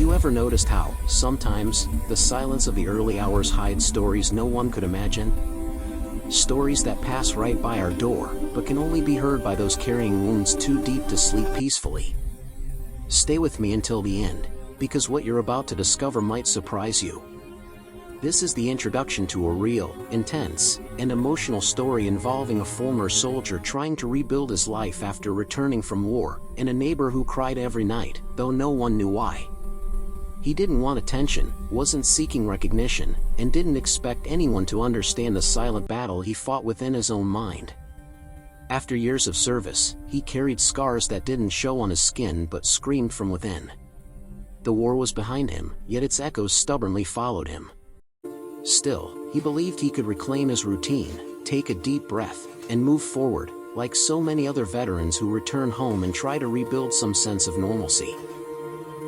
you ever noticed how, sometimes, the silence of the early hours hides stories no one could imagine? Stories that pass right by our door, but can only be heard by those carrying wounds too deep to sleep peacefully. Stay with me until the end, because what you're about to discover might surprise you. This is the introduction to a real, intense, and emotional story involving a former soldier trying to rebuild his life after returning from war, and a neighbor who cried every night, though no one knew why. He didn't want attention, wasn't seeking recognition, and didn't expect anyone to understand the silent battle he fought within his own mind. After years of service, he carried scars that didn't show on his skin but screamed from within. The war was behind him, yet its echoes stubbornly followed him. Still, he believed he could reclaim his routine, take a deep breath, and move forward, like so many other veterans who return home and try to rebuild some sense of normalcy.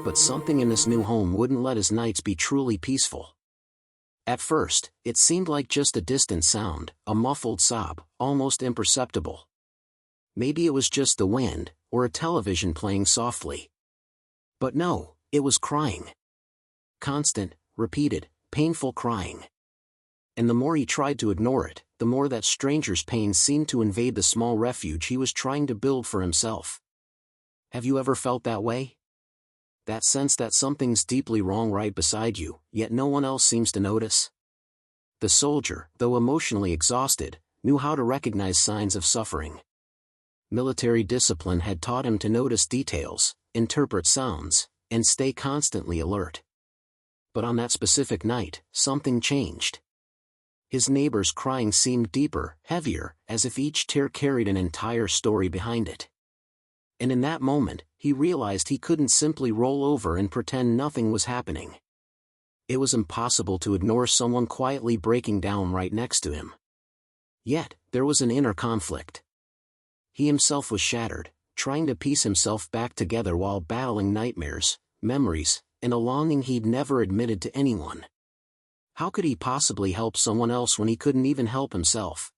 But something in this new home wouldn't let his nights be truly peaceful. At first, it seemed like just a distant sound, a muffled sob, almost imperceptible. Maybe it was just the wind, or a television playing softly. But no, it was crying. Constant, repeated, painful crying. And the more he tried to ignore it, the more that stranger's pain seemed to invade the small refuge he was trying to build for himself. Have you ever felt that way? That sense that something's deeply wrong right beside you, yet no one else seems to notice? The soldier, though emotionally exhausted, knew how to recognize signs of suffering. Military discipline had taught him to notice details, interpret sounds, and stay constantly alert. But on that specific night, something changed. His neighbor's crying seemed deeper, heavier, as if each tear carried an entire story behind it. And in that moment, he realized he couldn't simply roll over and pretend nothing was happening. It was impossible to ignore someone quietly breaking down right next to him. Yet, there was an inner conflict. He himself was shattered, trying to piece himself back together while battling nightmares, memories, and a longing he'd never admitted to anyone. How could he possibly help someone else when he couldn't even help himself?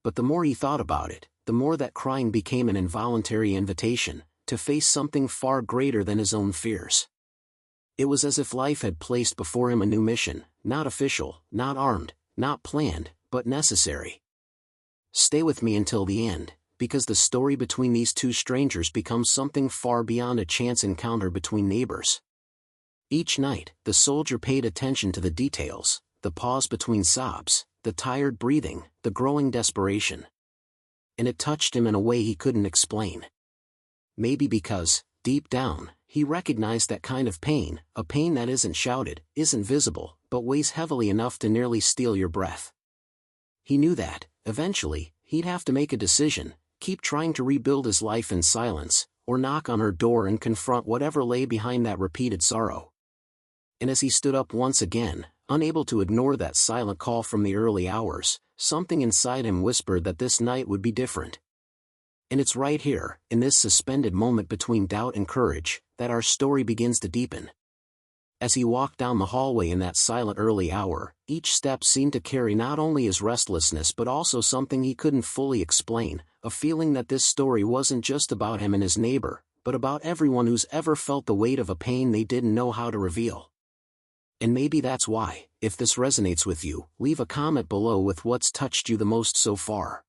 But the more he thought about it, the more that crying became an involuntary invitation to face something far greater than his own fears. It was as if life had placed before him a new mission, not official, not armed, not planned, but necessary. Stay with me until the end, because the story between these two strangers becomes something far beyond a chance encounter between neighbors. Each night, the soldier paid attention to the details, the pause between sobs, the tired breathing, the growing desperation. And it touched him in a way he couldn't explain. Maybe because, deep down, he recognized that kind of pain, a pain that isn't shouted, isn't visible, but weighs heavily enough to nearly steal your breath. He knew that, eventually, he'd have to make a decision, keep trying to rebuild his life in silence, or knock on her door and confront whatever lay behind that repeated sorrow. And as he stood up once again, unable to ignore that silent call from the early hours, something inside him whispered that this night would be different. And it's right here, in this suspended moment between doubt and courage, that our story begins to deepen. As he walked down the hallway in that silent early hour, each step seemed to carry not only his restlessness but also something he couldn't fully explain, a feeling that this story wasn't just about him and his neighbor, but about everyone who's ever felt the weight of a pain they didn't know how to reveal. And maybe that's why, if this resonates with you, leave a comment below with what's touched you the most so far.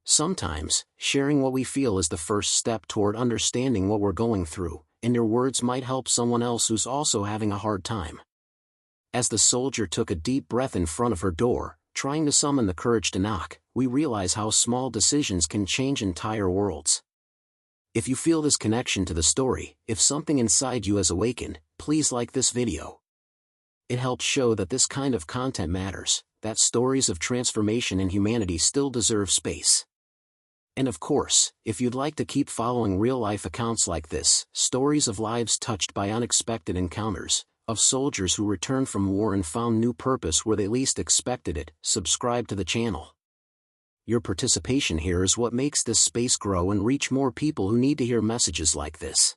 Sometimes, sharing what we feel is the first step toward understanding what we're going through, and your words might help someone else who's also having a hard time. As the soldier took a deep breath in front of her door, trying to summon the courage to knock, we realize how small decisions can change entire worlds. If you feel this connection to the story, if something inside you has awakened, please like this video. It helps show that this kind of content matters, that stories of transformation and humanity still deserve space. And of course, if you'd like to keep following real-life accounts like this, stories of lives touched by unexpected encounters, of soldiers who returned from war and found new purpose where they least expected it, subscribe to the channel. Your participation here is what makes this space grow and reach more people who need to hear messages like this.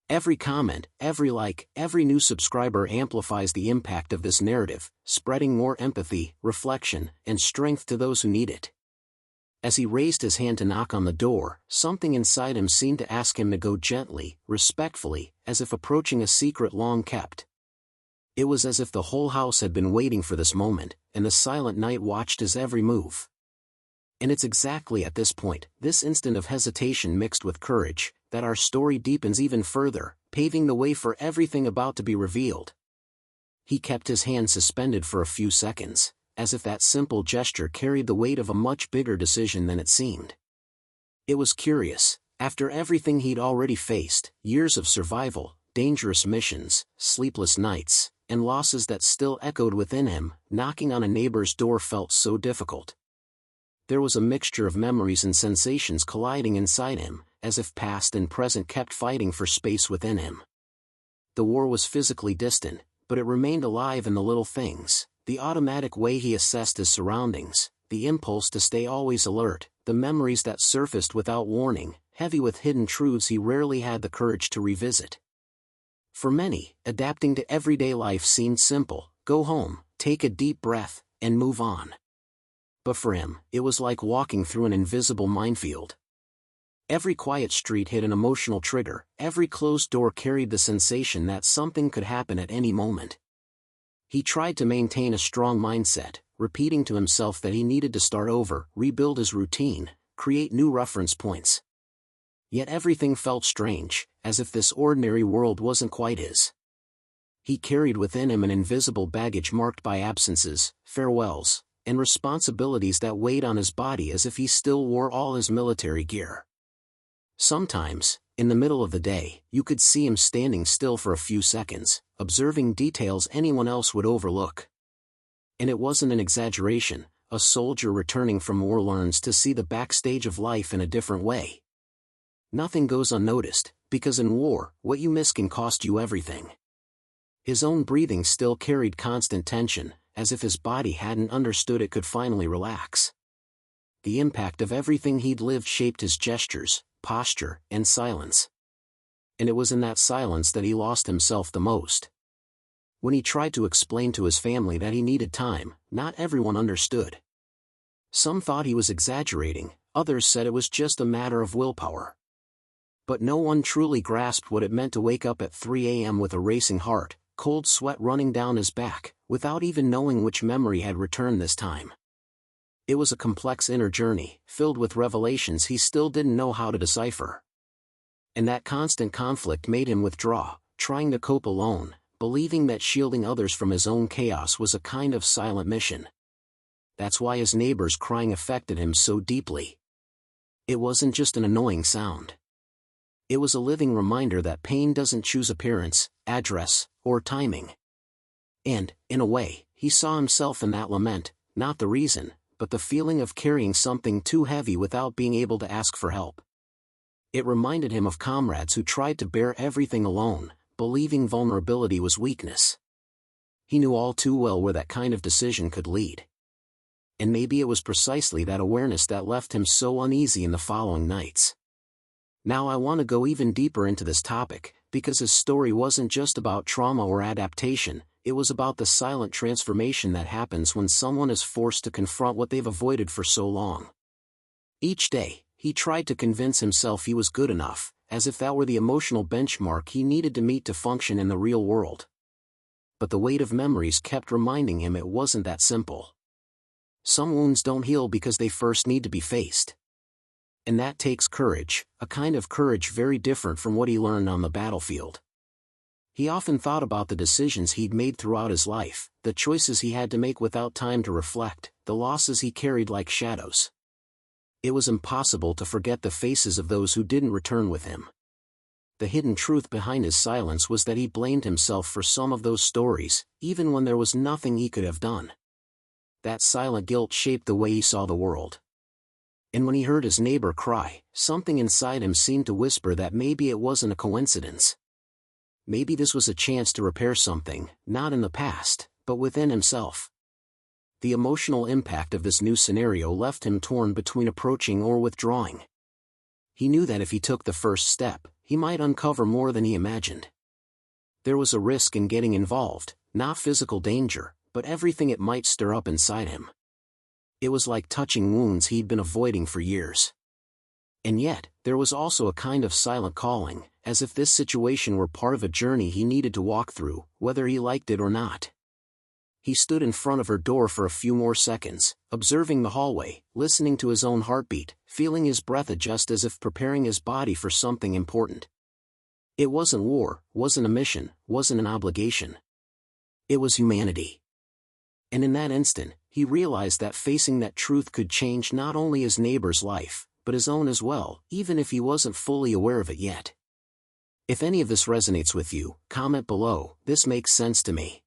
Every comment, every like, every new subscriber amplifies the impact of this narrative, spreading more empathy, reflection, and strength to those who need it. As he raised his hand to knock on the door, something inside him seemed to ask him to go gently, respectfully, as if approaching a secret long kept. It was as if the whole house had been waiting for this moment, and the silent night watched his every move. And it's exactly at this point, this instant of hesitation mixed with courage, that our story deepens even further, paving the way for everything about to be revealed. He kept his hand suspended for a few seconds, as if that simple gesture carried the weight of a much bigger decision than it seemed. It was curious, after everything he'd already faced, years of survival, dangerous missions, sleepless nights, and losses that still echoed within him, knocking on a neighbor's door felt so difficult. There was a mixture of memories and sensations colliding inside him, as if past and present kept fighting for space within him. The war was physically distant, but it remained alive in the little things, the automatic way he assessed his surroundings, the impulse to stay always alert, the memories that surfaced without warning, heavy with hidden truths he rarely had the courage to revisit. For many, adapting to everyday life seemed simple: go home, take a deep breath, and move on. But for him, it was like walking through an invisible minefield. Every quiet street hit an emotional trigger, every closed door carried the sensation that something could happen at any moment. He tried to maintain a strong mindset, repeating to himself that he needed to start over, rebuild his routine, create new reference points. Yet everything felt strange, as if this ordinary world wasn't quite his. He carried within him an invisible baggage marked by absences, farewells, and responsibilities that weighed on his body as if he still wore all his military gear. Sometimes, in the middle of the day, you could see him standing still for a few seconds, observing details anyone else would overlook. And it wasn't an exaggeration, a soldier returning from war learns to see the backstage of life in a different way. Nothing goes unnoticed, because in war, what you miss can cost you everything. His own breathing still carried constant tension, as if his body hadn't understood it could finally relax. The impact of everything he'd lived shaped his gestures, posture, and silence. And it was in that silence that he lost himself the most. When he tried to explain to his family that he needed time, not everyone understood. Some thought he was exaggerating, others said it was just a matter of willpower. But no one truly grasped what it meant to wake up at 3 a.m. with a racing heart, cold sweat running down his back, without even knowing which memory had returned this time. It was a complex inner journey, filled with revelations he still didn't know how to decipher. And that constant conflict made him withdraw, trying to cope alone, believing that shielding others from his own chaos was a kind of silent mission. That's why his neighbors' crying affected him so deeply. It wasn't just an annoying sound. It was a living reminder that pain doesn't choose appearance, address, or timing. And, in a way, he saw himself in that lament, not the reason, but the feeling of carrying something too heavy without being able to ask for help. It reminded him of comrades who tried to bear everything alone, believing vulnerability was weakness. He knew all too well where that kind of decision could lead. And maybe it was precisely that awareness that left him so uneasy in the following nights. Now I want to go even deeper into this topic, because his story wasn't just about trauma or adaptation, it was about the silent transformation that happens when someone is forced to confront what they've avoided for so long. Each day, he tried to convince himself he was good enough, as if that were the emotional benchmark he needed to meet to function in the real world. But the weight of memories kept reminding him it wasn't that simple. Some wounds don't heal because they first need to be faced. And that takes courage, a kind of courage very different from what he learned on the battlefield. He often thought about the decisions he'd made throughout his life, the choices he had to make without time to reflect, the losses he carried like shadows. It was impossible to forget the faces of those who didn't return with him. The hidden truth behind his silence was that he blamed himself for some of those stories, even when there was nothing he could have done. That silent guilt shaped the way he saw the world. And when he heard his neighbor cry, something inside him seemed to whisper that maybe it wasn't a coincidence. Maybe this was a chance to repair something, not in the past, but within himself. The emotional impact of this new scenario left him torn between approaching or withdrawing. He knew that if he took the first step, he might uncover more than he imagined. There was a risk in getting involved, not physical danger, but everything it might stir up inside him. It was like touching wounds he'd been avoiding for years. And yet, there was also a kind of silent calling, as if this situation were part of a journey he needed to walk through, whether he liked it or not. He stood in front of her door for a few more seconds, observing the hallway, listening to his own heartbeat, feeling his breath adjust as if preparing his body for something important. It wasn't war, wasn't a mission, wasn't an obligation. It was humanity. And in that instant, he realized that facing that truth could change not only his neighbor's life, but his own as well, even if he wasn't fully aware of it yet. If any of this resonates with you, comment below. This makes sense to me.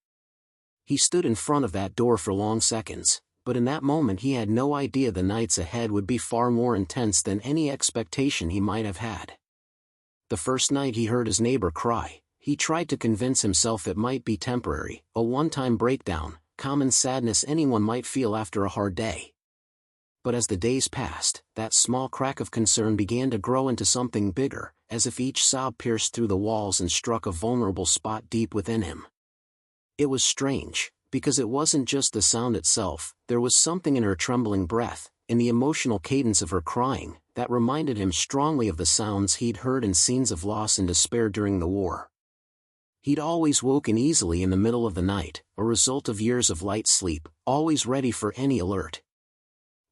He stood in front of that door for long seconds, but in that moment he had no idea the nights ahead would be far more intense than any expectation he might have had. The first night he heard his neighbor cry, he tried to convince himself it might be temporary, a one-time breakdown, common sadness anyone might feel after a hard day. But as the days passed, that small crack of concern began to grow into something bigger, as if each sob pierced through the walls and struck a vulnerable spot deep within him. It was strange, because it wasn't just the sound itself, there was something in her trembling breath, in the emotional cadence of her crying, that reminded him strongly of the sounds he'd heard in scenes of loss and despair during the war. He'd always woken easily in the middle of the night, a result of years of light sleep, always ready for any alert.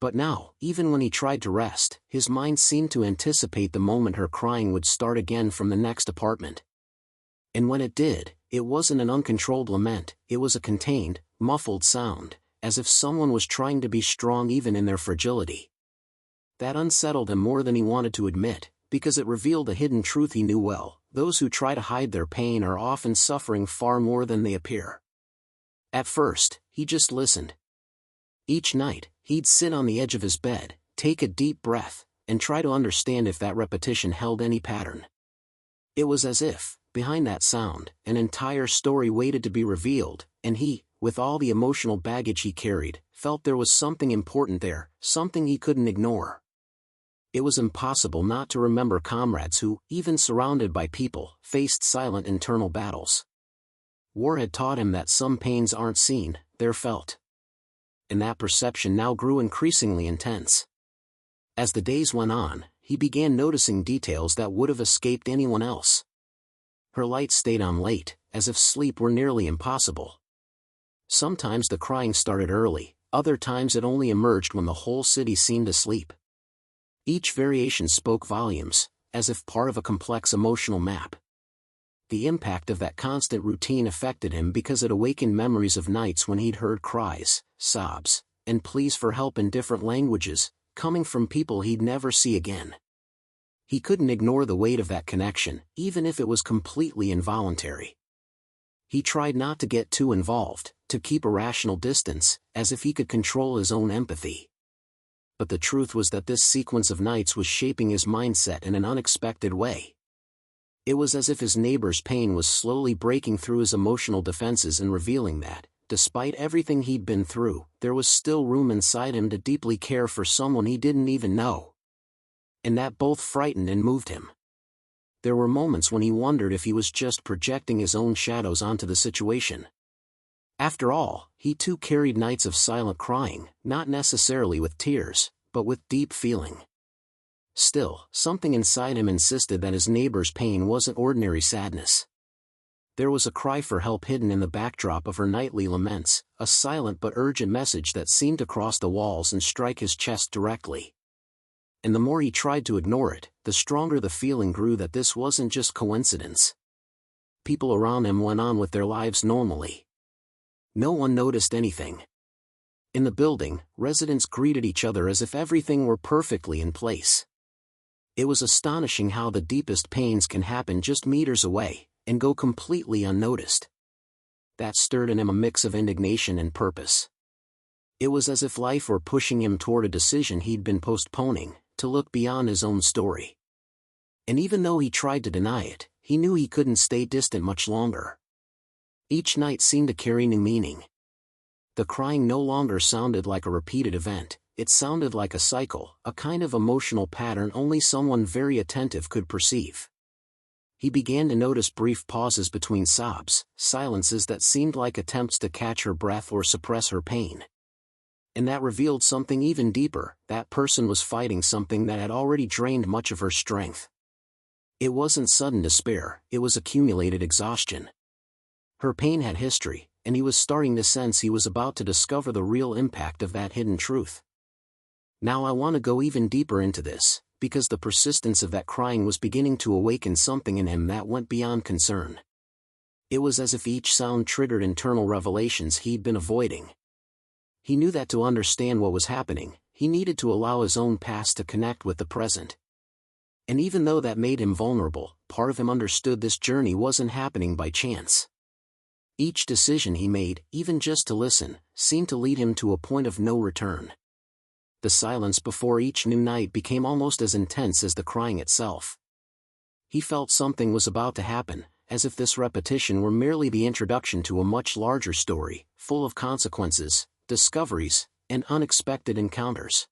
But now, even when he tried to rest, his mind seemed to anticipate the moment her crying would start again from the next apartment. And when it did, it wasn't an uncontrolled lament, it was a contained, muffled sound, as if someone was trying to be strong even in their fragility. That unsettled him more than he wanted to admit, because it revealed a hidden truth he knew well: those who try to hide their pain are often suffering far more than they appear. At first, he just listened. Each night, he'd sit on the edge of his bed, take a deep breath, and try to understand if that repetition held any pattern. It was as if, behind that sound, an entire story waited to be revealed, and he, with all the emotional baggage he carried, felt there was something important there, something he couldn't ignore. It was impossible not to remember comrades who, even surrounded by people, faced silent internal battles. War had taught him that some pains aren't seen, they're felt. And that perception now grew increasingly intense. As the days went on, he began noticing details that would have escaped anyone else. Her light stayed on late, as if sleep were nearly impossible. Sometimes the crying started early, other times it only emerged when the whole city seemed asleep. Each variation spoke volumes, as if part of a complex emotional map. The impact of that constant routine affected him because it awakened memories of nights when he'd heard cries, sobs, and pleas for help in different languages, coming from people he'd never see again. He couldn't ignore the weight of that connection, even if it was completely involuntary. He tried not to get too involved, to keep a rational distance, as if he could control his own empathy. But the truth was that this sequence of nights was shaping his mindset in an unexpected way. It was as if his neighbor's pain was slowly breaking through his emotional defenses and revealing that, despite everything he'd been through, there was still room inside him to deeply care for someone he didn't even know. And that both frightened and moved him. There were moments when he wondered if he was just projecting his own shadows onto the situation. After all, he too carried nights of silent crying, not necessarily with tears, but with deep feeling. Still, something inside him insisted that his neighbor's pain wasn't ordinary sadness. There was a cry for help hidden in the backdrop of her nightly laments, a silent but urgent message that seemed to cross the walls and strike his chest directly. And the more he tried to ignore it, the stronger the feeling grew that this wasn't just coincidence. People around him went on with their lives normally. No one noticed anything. In the building, residents greeted each other as if everything were perfectly in place. It was astonishing how the deepest pains can happen just meters away, and go completely unnoticed. That stirred in him a mix of indignation and purpose. It was as if life were pushing him toward a decision he'd been postponing, to look beyond his own story. And even though he tried to deny it, he knew he couldn't stay distant much longer. Each night seemed to carry new meaning. The crying no longer sounded like a repeated event, it sounded like a cycle, a kind of emotional pattern only someone very attentive could perceive. He began to notice brief pauses between sobs, silences that seemed like attempts to catch her breath or suppress her pain. And that revealed something even deeper: that person was fighting something that had already drained much of her strength. It wasn't sudden despair, it was accumulated exhaustion. Her pain had history, and he was starting to sense he was about to discover the real impact of that hidden truth. Now I want to go even deeper into this, because the persistence of that crying was beginning to awaken something in him that went beyond concern. It was as if each sound triggered internal revelations he'd been avoiding. He knew that to understand what was happening, he needed to allow his own past to connect with the present. And even though that made him vulnerable, part of him understood this journey wasn't happening by chance. Each decision he made, even just to listen, seemed to lead him to a point of no return. The silence before each new night became almost as intense as the crying itself. He felt something was about to happen, as if this repetition were merely the introduction to a much larger story, full of consequences, discoveries, and unexpected encounters.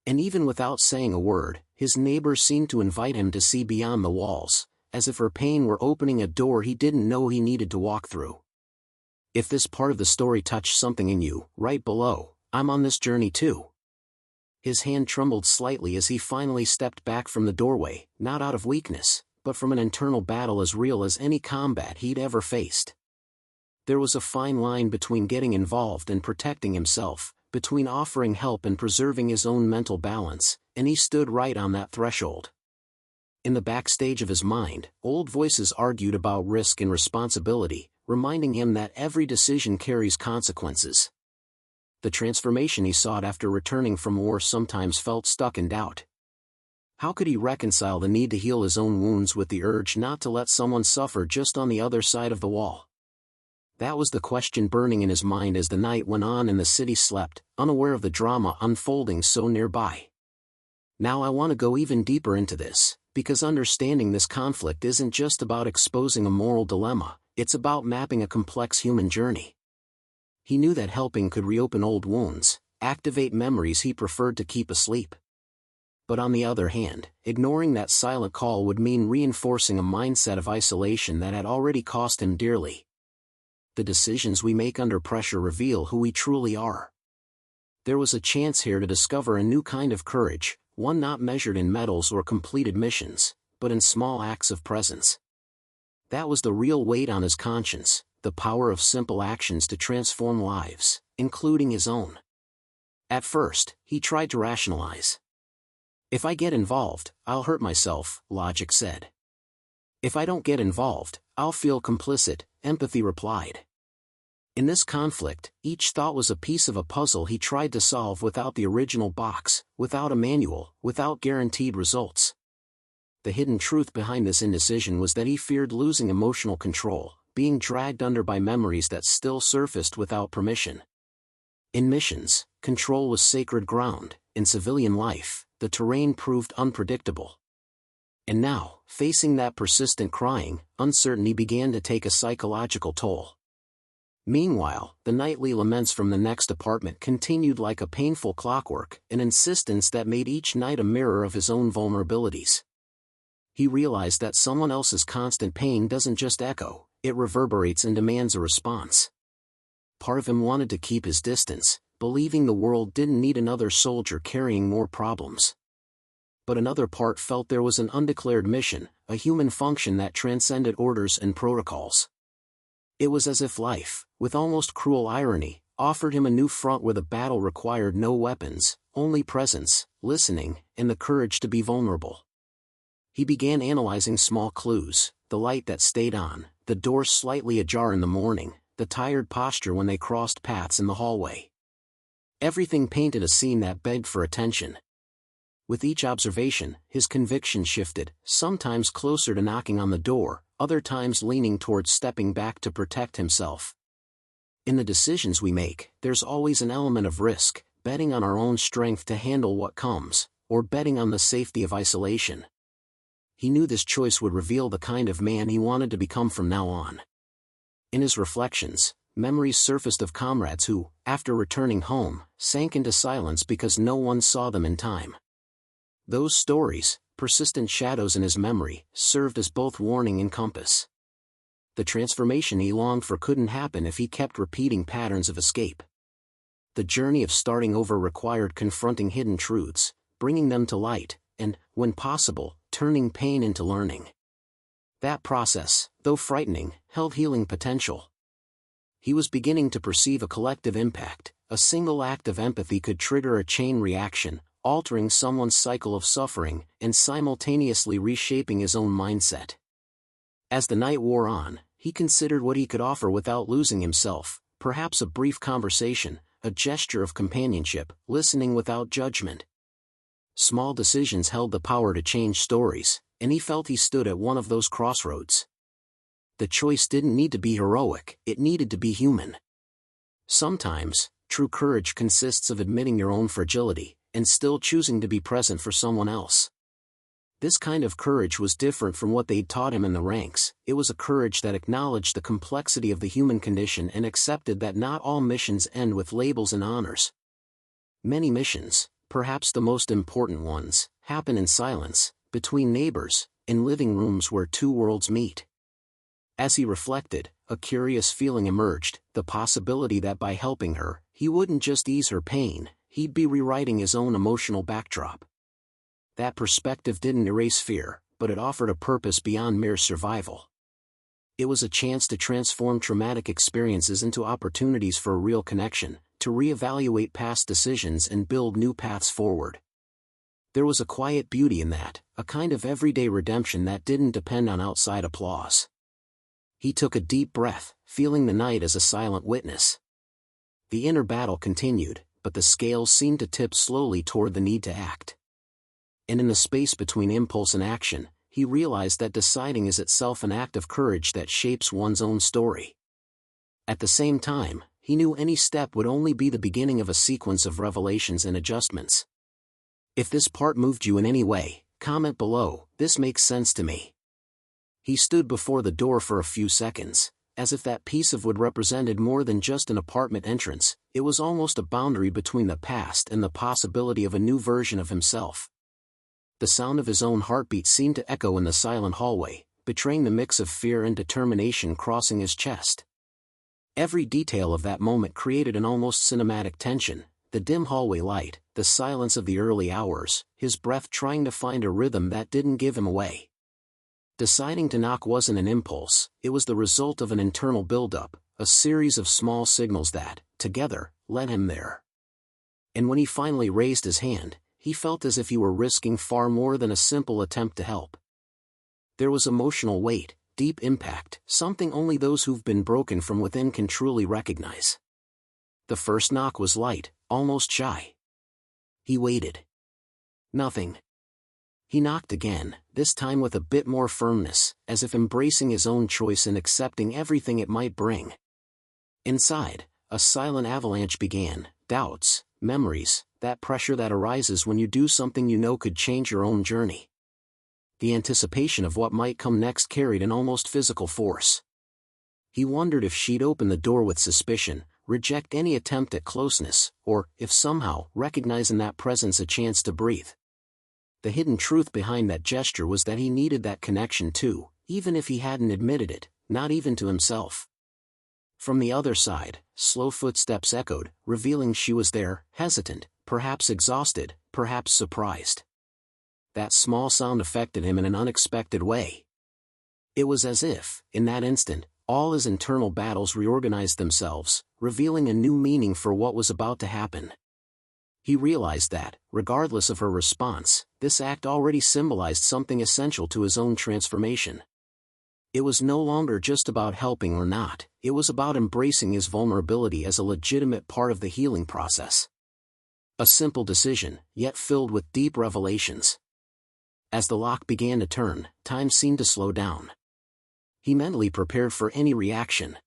And even without saying a word, his neighbor seemed to invite him to see beyond the walls, as if her pain were opening a door he didn't know he needed to walk through. If this part of the story touched something in you, write below, I'm on this journey too. His hand trembled slightly as he finally stepped back from the doorway, not out of weakness, but from an internal battle as real as any combat he'd ever faced. There was a fine line between getting involved and protecting himself, between offering help and preserving his own mental balance, and he stood right on that threshold. In the backstage of his mind, old voices argued about risk and responsibility, reminding him that every decision carries consequences. The transformation he sought after returning from war sometimes felt stuck in doubt. How could he reconcile the need to heal his own wounds with the urge not to let someone suffer just on the other side of the wall? That was the question burning in his mind as the night went on and the city slept, unaware of the drama unfolding so nearby. Now I want to go even deeper into this, because understanding this conflict isn't just about exposing a moral dilemma, it's about mapping a complex human journey. He knew that helping could reopen old wounds, activate memories he preferred to keep asleep. But on the other hand, ignoring that silent call would mean reinforcing a mindset of isolation that had already cost him dearly. The decisions we make under pressure reveal who we truly are. There was a chance here to discover a new kind of courage, one not measured in medals or completed missions, but in small acts of presence. That was the real weight on his conscience, the power of simple actions to transform lives, including his own. At first, he tried to rationalize. If I get involved, I'll hurt myself, logic said. If I don't get involved, I'll feel complicit, empathy replied. In this conflict, each thought was a piece of a puzzle he tried to solve without the original box, without a manual, without guaranteed results. The hidden truth behind this indecision was that he feared losing emotional control, being dragged under by memories that still surfaced without permission. In missions, control was sacred ground; in civilian life, the terrain proved unpredictable. And now, facing that persistent crying, uncertainty began to take a psychological toll. Meanwhile, the nightly laments from the next apartment continued like a painful clockwork, an insistence that made each night a mirror of his own vulnerabilities. He realized that someone else's constant pain doesn't just echo, it reverberates and demands a response. Part of him wanted to keep his distance, believing the world didn't need another soldier carrying more problems. But another part felt there was an undeclared mission, a human function that transcended orders and protocols. It was as if life, with almost cruel irony, offered him a new front where the battle required no weapons, only presence, listening, and the courage to be vulnerable. He began analyzing small clues: the light that stayed on, the door slightly ajar in the morning, the tired posture when they crossed paths in the hallway. Everything painted a scene that begged for attention. With each observation, his conviction shifted, sometimes closer to knocking on the door, other times leaning towards stepping back to protect himself. In the decisions we make, there's always an element of risk, betting on our own strength to handle what comes, or betting on the safety of isolation. He knew this choice would reveal the kind of man he wanted to become from now on. In his reflections, memories surfaced of comrades who, after returning home, sank into silence because no one saw them in time. Those stories, persistent shadows in his memory, served as both warning and compass. The transformation he longed for couldn't happen if he kept repeating patterns of escape. The journey of starting over required confronting hidden truths, bringing them to light, and, when possible, turning pain into learning. That process, though frightening, held healing potential. He was beginning to perceive a collective impact. A single act of empathy could trigger a chain reaction, altering someone's cycle of suffering, and simultaneously reshaping his own mindset. As the night wore on, he considered what he could offer without losing himself, perhaps a brief conversation, a gesture of companionship, listening without judgment. Small decisions held the power to change stories, and he felt he stood at one of those crossroads. The choice didn't need to be heroic, it needed to be human. Sometimes, true courage consists of admitting your own fragility, and still choosing to be present for someone else. This kind of courage was different from what they'd taught him in the ranks. It was a courage that acknowledged the complexity of the human condition and accepted that not all missions end with labels and honors. Many missions, perhaps the most important ones, happen in silence, between neighbors, in living rooms where two worlds meet. As he reflected, a curious feeling emerged, the possibility that by helping her, he wouldn't just ease her pain, he'd be rewriting his own emotional backdrop. That perspective didn't erase fear, but it offered a purpose beyond mere survival. It was a chance to transform traumatic experiences into opportunities for a real connection, to reevaluate past decisions and build new paths forward. There was a quiet beauty in that, a kind of everyday redemption that didn't depend on outside applause. He took a deep breath, feeling the night as a silent witness. The inner battle continued, but the scales seemed to tip slowly toward the need to act. And in the space between impulse and action, he realized that deciding is itself an act of courage that shapes one's own story. At the same time, he knew any step would only be the beginning of a sequence of revelations and adjustments. If this part moved you in any way, comment below. This makes sense to me. He stood before the door for a few seconds, as if that piece of wood represented more than just an apartment entrance. It was almost a boundary between the past and the possibility of a new version of himself. The sound of his own heartbeat seemed to echo in the silent hallway, betraying the mix of fear and determination crossing his chest. Every detail of that moment created an almost cinematic tension, the dim hallway light, the silence of the early hours, his breath trying to find a rhythm that didn't give him away. Deciding to knock wasn't an impulse, it was the result of an internal buildup, a series of small signals that, together, led him there. And when he finally raised his hand, he felt as if he were risking far more than a simple attempt to help. There was emotional weight, deep impact, something only those who've been broken from within can truly recognize. The first knock was light, almost shy. He waited. Nothing. He knocked again, this time with a bit more firmness, as if embracing his own choice and accepting everything it might bring. Inside, a silent avalanche began, doubts, memories, that pressure that arises when you do something you know could change your own journey. The anticipation of what might come next carried an almost physical force. He wondered if she'd open the door with suspicion, reject any attempt at closeness, or, if somehow, recognize in that presence a chance to breathe. The hidden truth behind that gesture was that he needed that connection too, even if he hadn't admitted it, not even to himself. From the other side, slow footsteps echoed, revealing she was there, hesitant, perhaps exhausted, perhaps surprised. That small sound affected him in an unexpected way. It was as if, in that instant, all his internal battles reorganized themselves, revealing a new meaning for what was about to happen. He realized that, regardless of her response, this act already symbolized something essential to his own transformation. It was no longer just about helping or not, it was about embracing his vulnerability as a legitimate part of the healing process. A simple decision, yet filled with deep revelations. As the lock began to turn, time seemed to slow down. He mentally prepared for any reaction.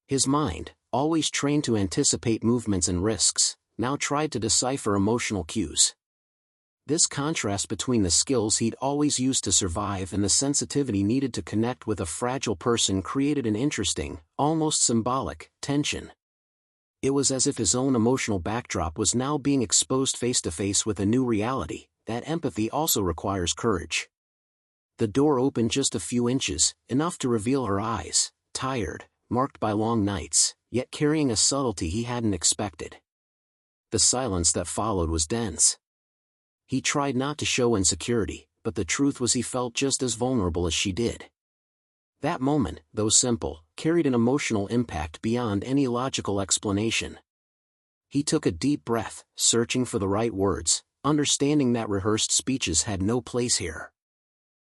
His mind, always trained to anticipate movements and risks, now tried to decipher emotional cues. This contrast between the skills he'd always used to survive and the sensitivity needed to connect with a fragile person created an interesting, almost symbolic, tension. It was as if his own emotional backdrop was now being exposed face to face with a new reality, that empathy also requires courage. The door opened just a few inches, enough to reveal her eyes, tired, marked by long nights, yet carrying a subtlety he hadn't expected. The silence that followed was dense. He tried not to show insecurity, but the truth was he felt just as vulnerable as she did. That moment, though simple, carried an emotional impact beyond any logical explanation. He took a deep breath, searching for the right words, understanding that rehearsed speeches had no place here.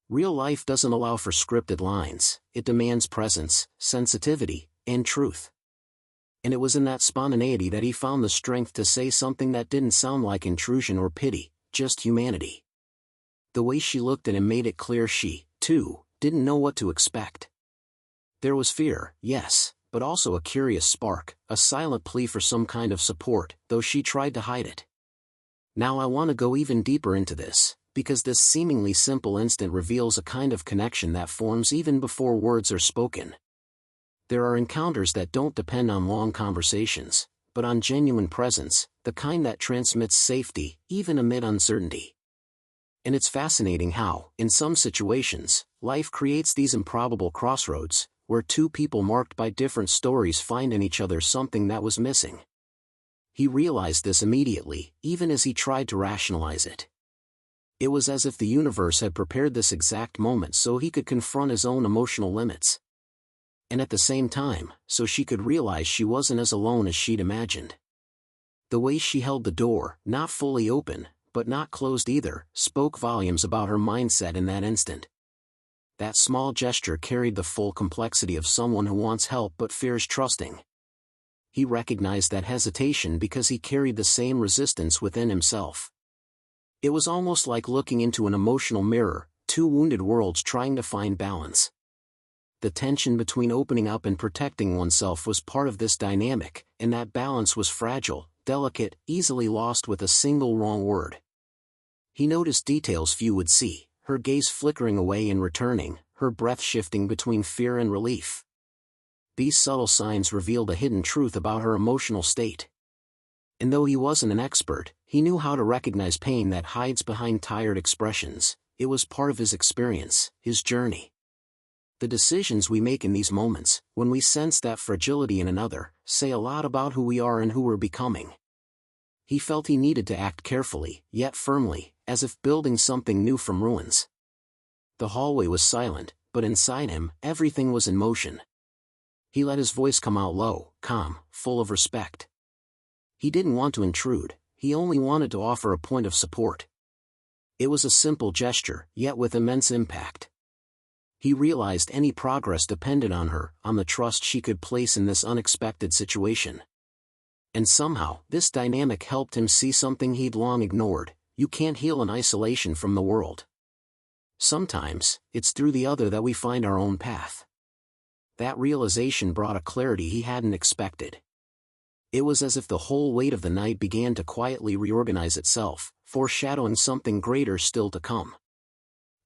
Real life doesn't allow for scripted lines, it demands presence, sensitivity, and truth. And it was in that spontaneity that he found the strength to say something that didn't sound like intrusion or pity, just humanity. The way she looked at him made it clear she, too, didn't know what to expect. There was fear, yes, but also a curious spark, a silent plea for some kind of support, though she tried to hide it. Now I want to go even deeper into this, because this seemingly simple instant reveals a kind of connection that forms even before words are spoken. There are encounters that don't depend on long conversations, but on genuine presence, the kind that transmits safety, even amid uncertainty. And it's fascinating how, in some situations, life creates these improbable crossroads, where two people marked by different stories find in each other something that was missing. He realized this immediately, even as he tried to rationalize it. It was as if the universe had prepared this exact moment so he could confront his own emotional limits. And at the same time, so she could realize she wasn't as alone as she'd imagined. The way she held the door, not fully open, but not closed either, spoke volumes about her mindset in that instant. That small gesture carried the full complexity of someone who wants help but fears trusting. He recognized that hesitation because he carried the same resistance within himself. It was almost like looking into an emotional mirror, two wounded worlds trying to find balance. The tension between opening up and protecting oneself was part of this dynamic, and that balance was fragile, delicate, easily lost with a single wrong word. He noticed details few would see, her gaze flickering away and returning, her breath shifting between fear and relief. These subtle signs revealed a hidden truth about her emotional state. And though he wasn't an expert, he knew how to recognize pain that hides behind tired expressions. It was part of his experience, his journey. The decisions we make in these moments, when we sense that fragility in another, say a lot about who we are and who we're becoming. He felt he needed to act carefully, yet firmly, as if building something new from ruins. The hallway was silent, but inside him, everything was in motion. He let his voice come out low, calm, full of respect. He didn't want to intrude, he only wanted to offer a point of support. It was a simple gesture, yet with immense impact. He realized any progress depended on her, on the trust she could place in this unexpected situation. And somehow, this dynamic helped him see something he'd long ignored: you can't heal in isolation from the world. Sometimes, it's through the other that we find our own path. That realization brought a clarity he hadn't expected. It was as if the whole weight of the night began to quietly reorganize itself, foreshadowing something greater still to come.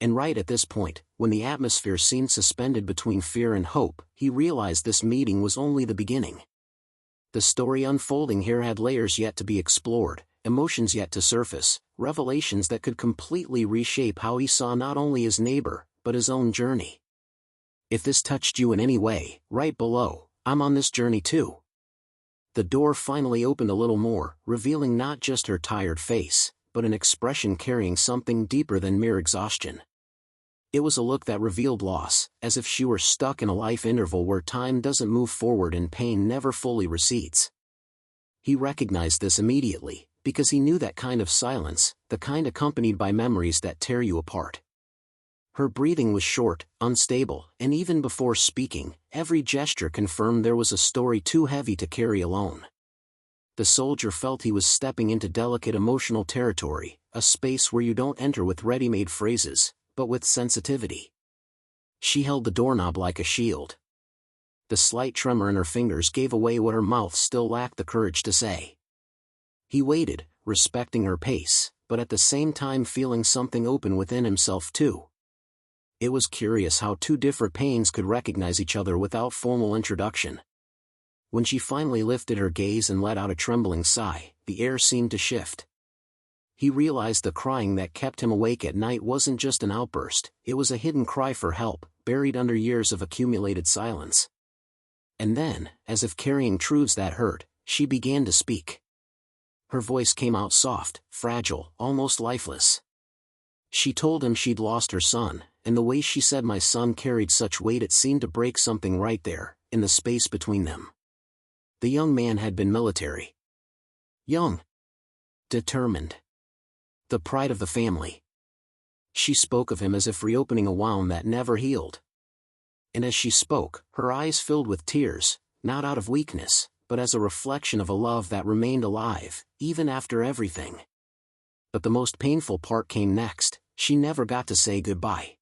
And right at this point, when the atmosphere seemed suspended between fear and hope, he realized this meeting was only the beginning. The story unfolding here had layers yet to be explored, emotions yet to surface, revelations that could completely reshape how he saw not only his neighbor, but his own journey. If this touched you in any way, write below. I'm on this journey too. The door finally opened a little more, revealing not just her tired face, but an expression carrying something deeper than mere exhaustion. It was a look that revealed loss, as if she were stuck in a life interval where time doesn't move forward and pain never fully recedes. He recognized this immediately, because he knew that kind of silence, the kind accompanied by memories that tear you apart. Her breathing was short, unstable, and even before speaking, every gesture confirmed there was a story too heavy to carry alone. The soldier felt he was stepping into delicate emotional territory, a space where you don't enter with ready-made phrases, but with sensitivity. She held the doorknob like a shield. The slight tremor in her fingers gave away what her mouth still lacked the courage to say. He waited, respecting her pace, but at the same time feeling something open within himself too. It was curious how two different pains could recognize each other without formal introduction. When she finally lifted her gaze and let out a trembling sigh, the air seemed to shift. He realized the crying that kept him awake at night wasn't just an outburst, it was a hidden cry for help, buried under years of accumulated silence. And then, as if carrying truths that hurt, she began to speak. Her voice came out soft, fragile, almost lifeless. She told him she'd lost her son, and the way she said my son carried such weight it seemed to break something right there, in the space between them. The young man had been military. Young. Determined. The pride of the family. She spoke of him as if reopening a wound that never healed. And as she spoke, her eyes filled with tears, not out of weakness, but as a reflection of a love that remained alive, even after everything. But the most painful part came next. She never got to say goodbye.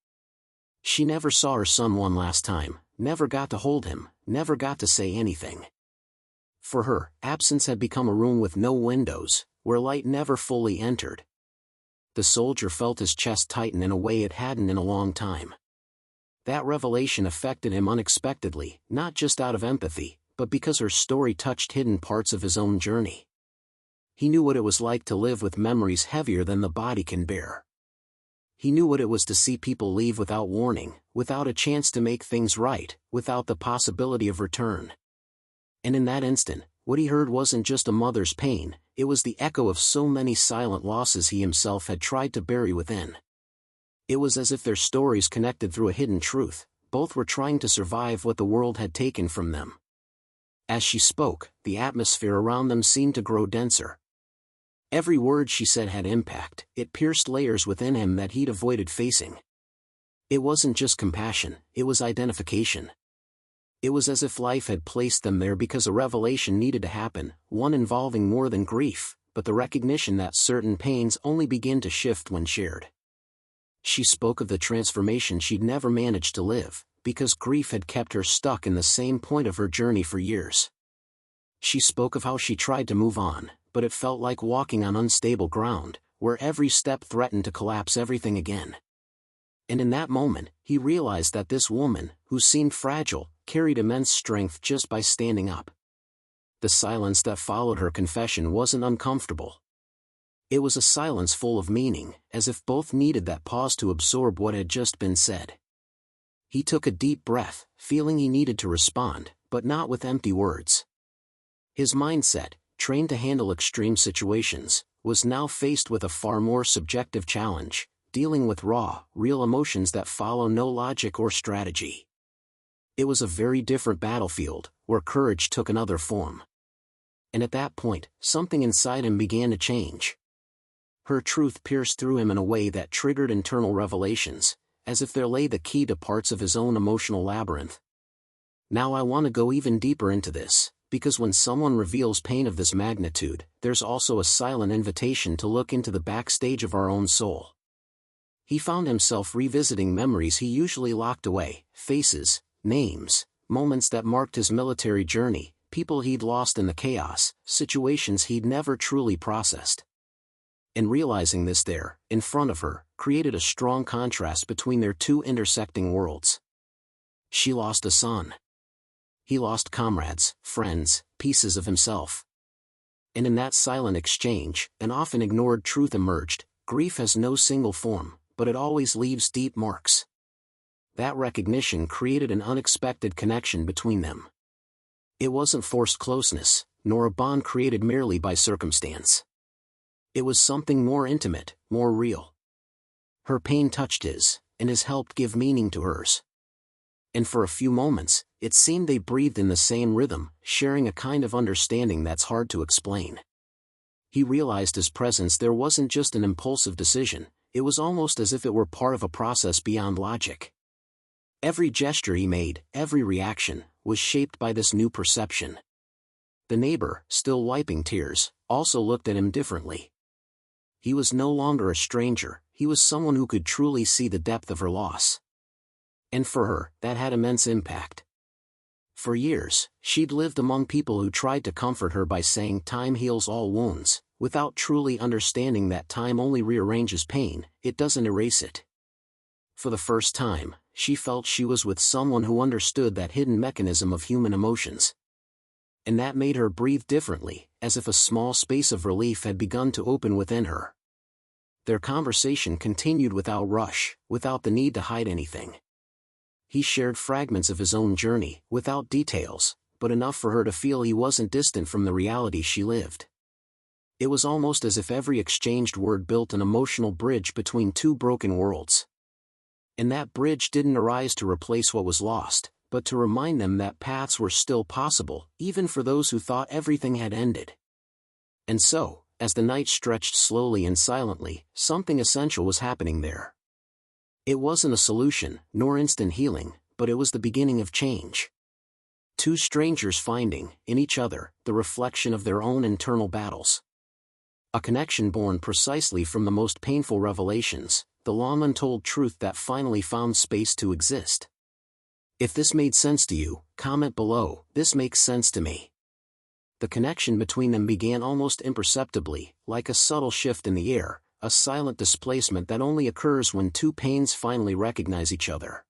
She never saw her son one last time, never got to hold him, never got to say anything. For her, absence had become a room with no windows, where light never fully entered. The soldier felt his chest tighten in a way it hadn't in a long time. That revelation affected him unexpectedly, not just out of empathy, but because her story touched hidden parts of his own journey. He knew what it was like to live with memories heavier than the body can bear. He knew what it was to see people leave without warning, without a chance to make things right, without the possibility of return. And in that instant, what he heard wasn't just a mother's pain, it was the echo of so many silent losses he himself had tried to bury within. It was as if their stories connected through a hidden truth, both were trying to survive what the world had taken from them. As she spoke, the atmosphere around them seemed to grow denser. Every word she said had impact, it pierced layers within him that he'd avoided facing. It wasn't just compassion, it was identification. It was as if life had placed them there because a revelation needed to happen, one involving more than grief, but the recognition that certain pains only begin to shift when shared. She spoke of the transformation she'd never managed to live, because grief had kept her stuck in the same point of her journey for years. She spoke of how she tried to move on, but it felt like walking on unstable ground, where every step threatened to collapse everything again. And in that moment, he realized that this woman, who seemed fragile, carried immense strength just by standing up. The silence that followed her confession wasn't uncomfortable. It was a silence full of meaning, as if both needed that pause to absorb what had just been said. He took a deep breath, feeling he needed to respond, but not with empty words. His mindset, trained to handle extreme situations, was now faced with a far more subjective challenge, dealing with raw, real emotions that follow no logic or strategy. It was a very different battlefield, where courage took another form. And at that point, something inside him began to change. Her truth pierced through him in a way that triggered internal revelations, as if there lay the key to parts of his own emotional labyrinth. Now I want to go even deeper into this, because when someone reveals pain of this magnitude, there's also a silent invitation to look into the backstage of our own soul. He found himself revisiting memories he usually locked away, faces, names, moments that marked his military journey, people he'd lost in the chaos, situations he'd never truly processed. And realizing this there, in front of her, created a strong contrast between their two intersecting worlds. She lost a son. He lost comrades, friends, pieces of himself. And in that silent exchange, an often ignored truth emerged: grief has no single form, but it always leaves deep marks. That recognition created an unexpected connection between them. It wasn't forced closeness, nor a bond created merely by circumstance. It was something more intimate, more real. Her pain touched his, and his helped give meaning to hers. And for a few moments, it seemed they breathed in the same rhythm, sharing a kind of understanding that's hard to explain. He realized his presence there wasn't just an impulsive decision, it was almost as if it were part of a process beyond logic. Every gesture he made, every reaction, was shaped by this new perception. The neighbor, still wiping tears, also looked at him differently. He was no longer a stranger, he was someone who could truly see the depth of her loss. And for her, that had immense impact. For years, she'd lived among people who tried to comfort her by saying time heals all wounds, without truly understanding that time only rearranges pain, it doesn't erase it. For the first time, she felt she was with someone who understood that hidden mechanism of human emotions. And that made her breathe differently, as if a small space of relief had begun to open within her. Their conversation continued without rush, without the need to hide anything. He shared fragments of his own journey, without details, but enough for her to feel he wasn't distant from the reality she lived. It was almost as if every exchanged word built an emotional bridge between two broken worlds. And that bridge didn't arise to replace what was lost, but to remind them that paths were still possible, even for those who thought everything had ended. And so, as the night stretched slowly and silently, something essential was happening there. It wasn't a solution, nor instant healing, but it was the beginning of change. Two strangers finding, in each other, the reflection of their own internal battles. A connection born precisely from the most painful revelations, the long untold truth that finally found space to exist. If this made sense to you, comment below. This makes sense to me. The connection between them began almost imperceptibly, like a subtle shift in the air, a silent displacement that only occurs when two pains finally recognize each other.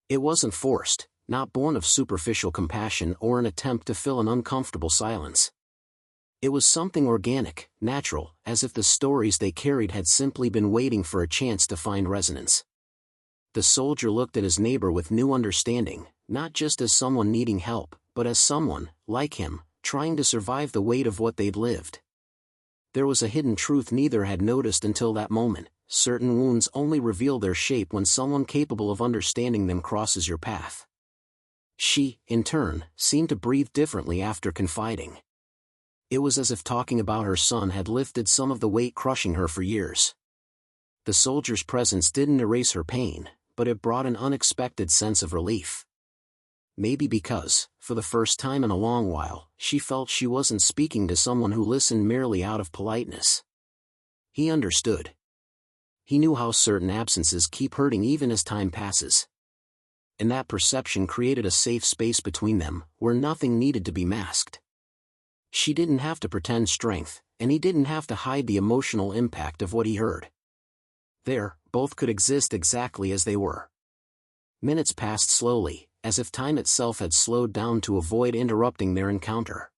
It wasn't forced, not born of superficial compassion or an attempt to fill an uncomfortable silence. It was something organic, natural, as if the stories they carried had simply been waiting for a chance to find resonance. The soldier looked at his neighbor with new understanding, not just as someone needing help, but as someone, like him, trying to survive the weight of what they'd lived. There was a hidden truth neither had noticed until that moment: certain wounds only reveal their shape when someone capable of understanding them crosses your path. She, in turn, seemed to breathe differently after confiding. It was as if talking about her son had lifted some of the weight crushing her for years. The soldier's presence didn't erase her pain, but it brought an unexpected sense of relief. Maybe because, for the first time in a long while, she felt she wasn't speaking to someone who listened merely out of politeness. He understood. He knew how certain absences keep hurting even as time passes. And that perception created a safe space between them, where nothing needed to be masked. She didn't have to pretend strength, and he didn't have to hide the emotional impact of what he heard. There, both could exist exactly as they were. Minutes passed slowly, as if time itself had slowed down to avoid interrupting their encounter.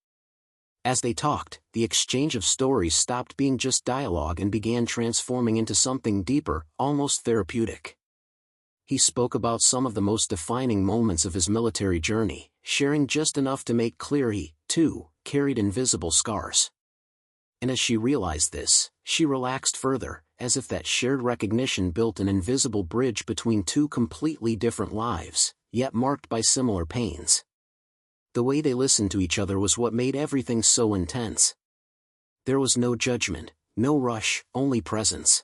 As they talked, the exchange of stories stopped being just dialogue and began transforming into something deeper, almost therapeutic. He spoke about some of the most defining moments of his military journey, sharing just enough to make clear he, too, carried invisible scars. And as she realized this, she relaxed further, as if that shared recognition built an invisible bridge between two completely different lives, yet marked by similar pains. The way they listened to each other was what made everything so intense. There was no judgment, no rush, only presence.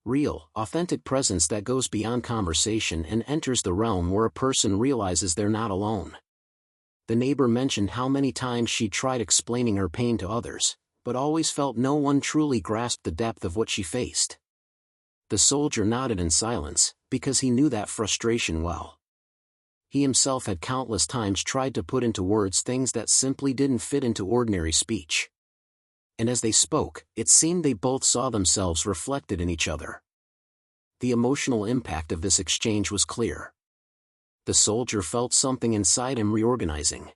Real, authentic presence that goes beyond conversation and enters the realm where a person realizes they're not alone. The neighbor mentioned how many times she'd tried explaining her pain to others, but always felt no one truly grasped the depth of what she faced. The soldier nodded in silence, because he knew that frustration well. He himself had countless times tried to put into words things that simply didn't fit into ordinary speech. And as they spoke, it seemed they both saw themselves reflected in each other. The emotional impact of this exchange was clear. The soldier felt something inside him reorganizing.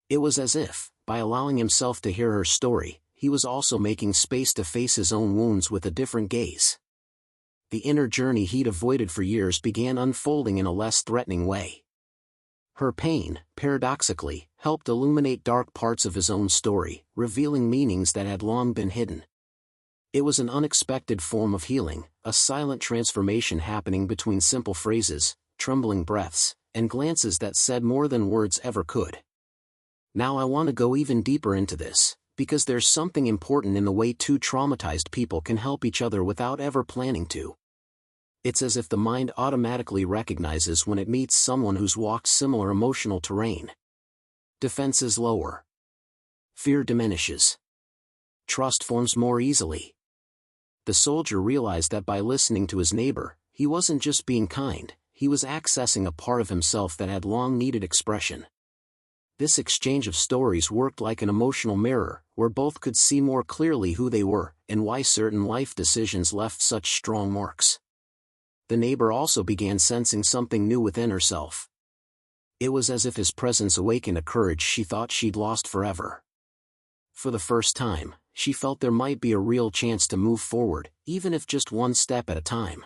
It was as if, by allowing himself to hear her story, he was also making space to face his own wounds with a different gaze. The inner journey he'd avoided for years began unfolding in a less threatening way. Her pain, paradoxically, helped illuminate dark parts of his own story, revealing meanings that had long been hidden. It was an unexpected form of healing, a silent transformation happening between simple phrases, trembling breaths, and glances that said more than words ever could. Now I want to go even deeper into this, because there's something important in the way two traumatized people can help each other without ever planning to. It's as if the mind automatically recognizes when it meets someone who's walked similar emotional terrain. Defenses lower. Fear diminishes. Trust forms more easily. The soldier realized that by listening to his neighbor, he wasn't just being kind, he was accessing a part of himself that had long needed expression. This exchange of stories worked like an emotional mirror, where both could see more clearly who they were, and why certain life decisions left such strong marks. The neighbor also began sensing something new within herself. It was as if his presence awakened a courage she thought she'd lost forever. For the first time, she felt there might be a real chance to move forward, even if just one step at a time.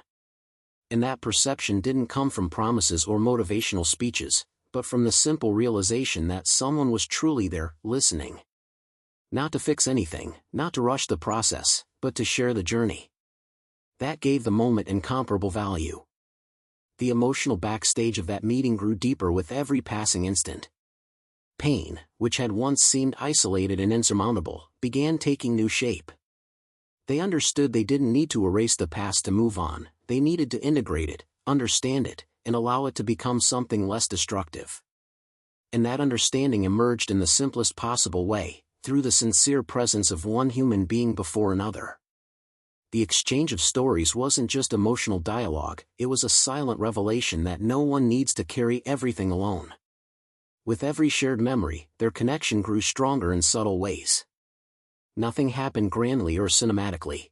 And that perception didn't come from promises or motivational speeches, but from the simple realization that someone was truly there, listening. Not to fix anything, not to rush the process, but to share the journey. That gave the moment incomparable value. The emotional backstage of that meeting grew deeper with every passing instant. Pain, which had once seemed isolated and insurmountable, began taking new shape. They understood they didn't need to erase the past to move on, they needed to integrate it, understand it, and allow it to become something less destructive. And that understanding emerged in the simplest possible way, through the sincere presence of one human being before another. The exchange of stories wasn't just emotional dialogue, it was a silent revelation that no one needs to carry everything alone. With every shared memory, their connection grew stronger in subtle ways. Nothing happened grandly or cinematically.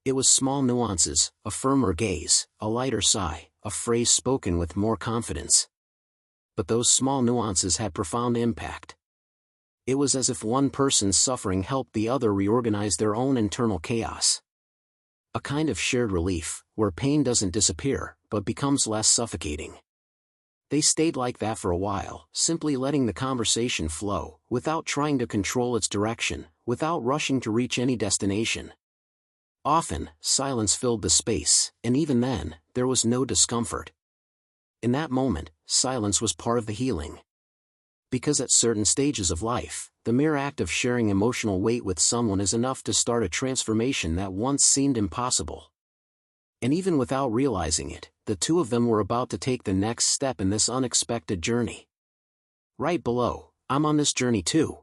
It was small nuances, a firmer gaze, a lighter sigh, a phrase spoken with more confidence. But those small nuances had profound impact. It was as if one person's suffering helped the other reorganize their own internal chaos. A kind of shared relief, where pain doesn't disappear, but becomes less suffocating. They stayed like that for a while, simply letting the conversation flow, without trying to control its direction, without rushing to reach any destination. Often, silence filled the space, and even then, there was no discomfort. In that moment, silence was part of the healing. Because at certain stages of life, the mere act of sharing emotional weight with someone is enough to start a transformation that once seemed impossible. And even without realizing it, the two of them were about to take the next step in this unexpected journey. Right below, I'm on this journey too.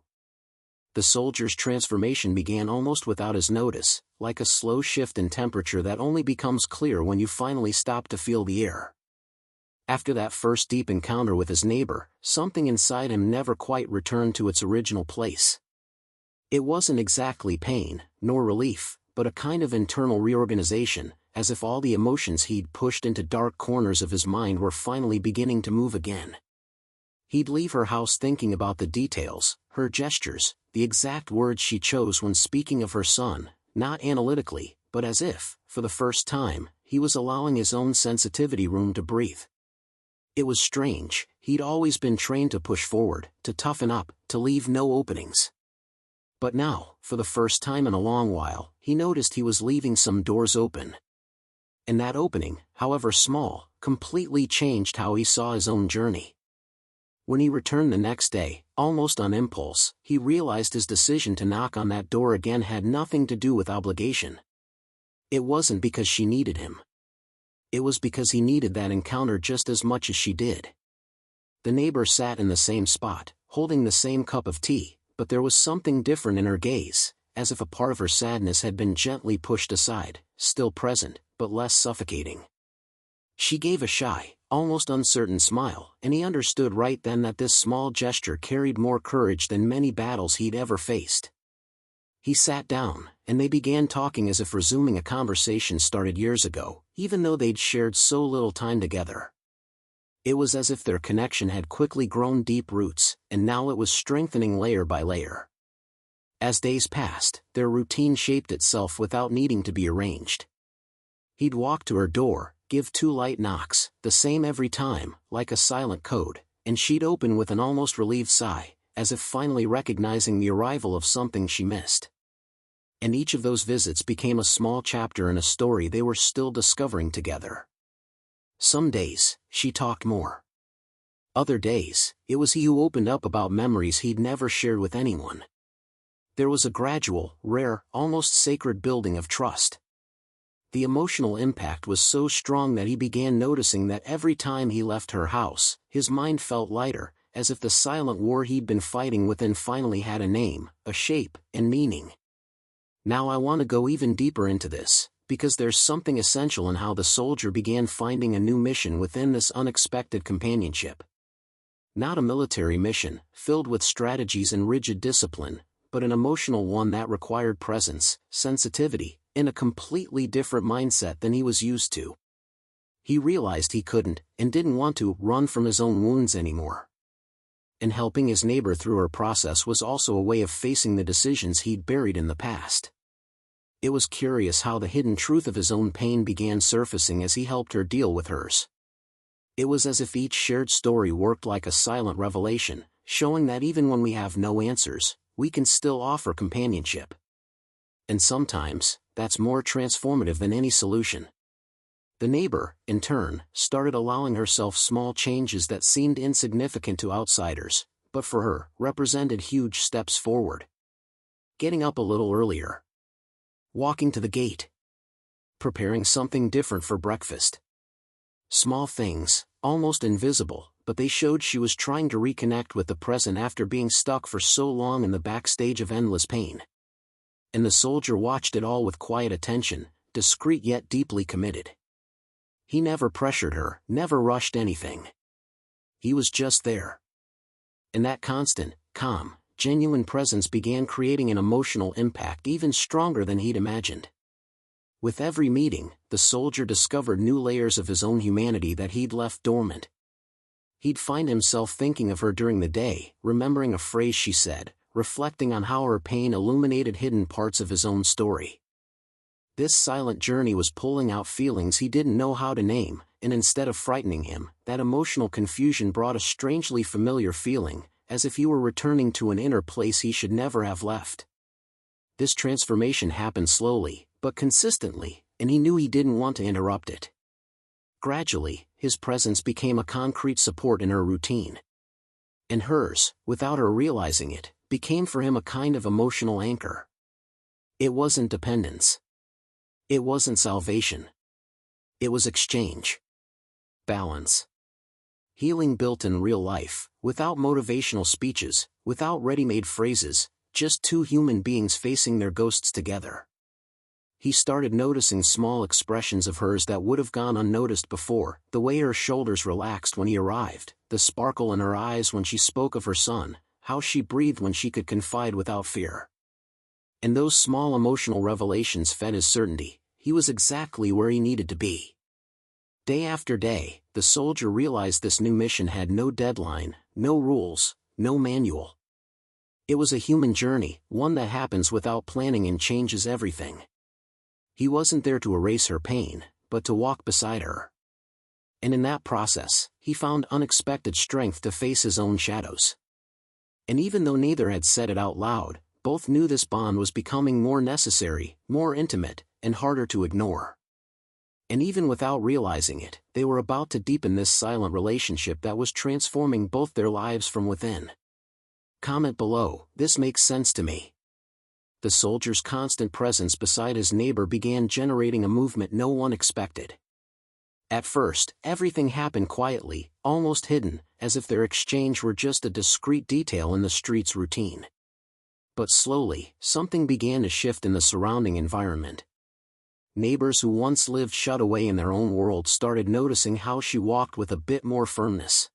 The soldier's transformation began almost without his notice, like a slow shift in temperature that only becomes clear when you finally stop to feel the air. After that first deep encounter with his neighbor, something inside him never quite returned to its original place. It wasn't exactly pain, nor relief, but a kind of internal reorganization, as if all the emotions he'd pushed into dark corners of his mind were finally beginning to move again. He'd leave her house thinking about the details, her gestures, the exact words she chose when speaking of her son, not analytically, but as if, for the first time, he was allowing his own sensitivity room to breathe. It was strange, he'd always been trained to push forward, to toughen up, to leave no openings. But now, for the first time in a long while, he noticed he was leaving some doors open. And that opening, however small, completely changed how he saw his own journey. When he returned the next day, almost on impulse, he realized his decision to knock on that door again had nothing to do with obligation. It wasn't because she needed him. It was because he needed that encounter just as much as she did. The neighbor sat in the same spot, holding the same cup of tea, but there was something different in her gaze, as if a part of her sadness had been gently pushed aside, still present, but less suffocating. She gave a shy, almost uncertain smile, and he understood right then that this small gesture carried more courage than many battles he'd ever faced. He sat down, and they began talking as if resuming a conversation started years ago, even though they'd shared so little time together. It was as if their connection had quickly grown deep roots, and now it was strengthening layer by layer. As days passed, their routine shaped itself without needing to be arranged. He'd walk to her door, give 2 light knocks, the same every time, like a silent code, and she'd open with an almost relieved sigh, as if finally recognizing the arrival of something she missed. And each of those visits became a small chapter in a story they were still discovering together. Some days, she talked more. Other days, it was he who opened up about memories he'd never shared with anyone. There was a gradual, rare, almost sacred building of trust. The emotional impact was so strong that he began noticing that every time he left her house, his mind felt lighter, as if the silent war he'd been fighting within finally had a name, a shape, and meaning. Now I want to go even deeper into this, because there's something essential in how the soldier began finding a new mission within this unexpected companionship. Not a military mission, filled with strategies and rigid discipline, but an emotional one that required presence, sensitivity, in a completely different mindset than he was used to. He realized he couldn't, and didn't want to, run from his own wounds anymore. And helping his neighbor through her process was also a way of facing the decisions he'd buried in the past. It was curious how the hidden truth of his own pain began surfacing as he helped her deal with hers. It was as if each shared story worked like a silent revelation, showing that even when we have no answers, we can still offer companionship. And sometimes, that's more transformative than any solution. The neighbor, in turn, started allowing herself small changes that seemed insignificant to outsiders, but for her, represented huge steps forward. Getting up a little earlier. Walking to the gate. Preparing something different for breakfast. Small things, almost invisible, but they showed she was trying to reconnect with the present after being stuck for so long in the backstage of endless pain. And the soldier watched it all with quiet attention, discreet yet deeply committed. He never pressured her, never rushed anything. He was just there. And that constant, calm, genuine presence began creating an emotional impact even stronger than he'd imagined. With every meeting, the soldier discovered new layers of his own humanity that he'd left dormant. He'd find himself thinking of her during the day, remembering a phrase she said, reflecting on how her pain illuminated hidden parts of his own story. This silent journey was pulling out feelings he didn't know how to name, and instead of frightening him, that emotional confusion brought a strangely familiar feeling, as if he were returning to an inner place he should never have left. This transformation happened slowly, but consistently, and he knew he didn't want to interrupt it. Gradually, his presence became a concrete support in her routine. And hers, without her realizing it, became for him a kind of emotional anchor. It wasn't dependence. It wasn't salvation. It was exchange. Balance. Healing built in real life, without motivational speeches, without ready-made phrases, just two human beings facing their ghosts together. He started noticing small expressions of hers that would have gone unnoticed before, the way her shoulders relaxed when he arrived, the sparkle in her eyes when she spoke of her son, how she breathed when she could confide without fear. And those small emotional revelations fed his certainty, he was exactly where he needed to be. Day after day, the soldier realized this new mission had no deadline, no rules, no manual. It was a human journey, one that happens without planning and changes everything. He wasn't there to erase her pain, but to walk beside her. And in that process, he found unexpected strength to face his own shadows. And even though neither had said it out loud, both knew this bond was becoming more necessary, more intimate, and harder to ignore. And even without realizing it, they were about to deepen this silent relationship that was transforming both their lives from within. Comment below, this makes sense to me. The soldier's constant presence beside his neighbor began generating a movement no one expected. At first, everything happened quietly, almost hidden, as if their exchange were just a discrete detail in the street's routine. But slowly, something began to shift in the surrounding environment. Neighbors who once lived shut away in their own world started noticing how she walked with a bit more firmness.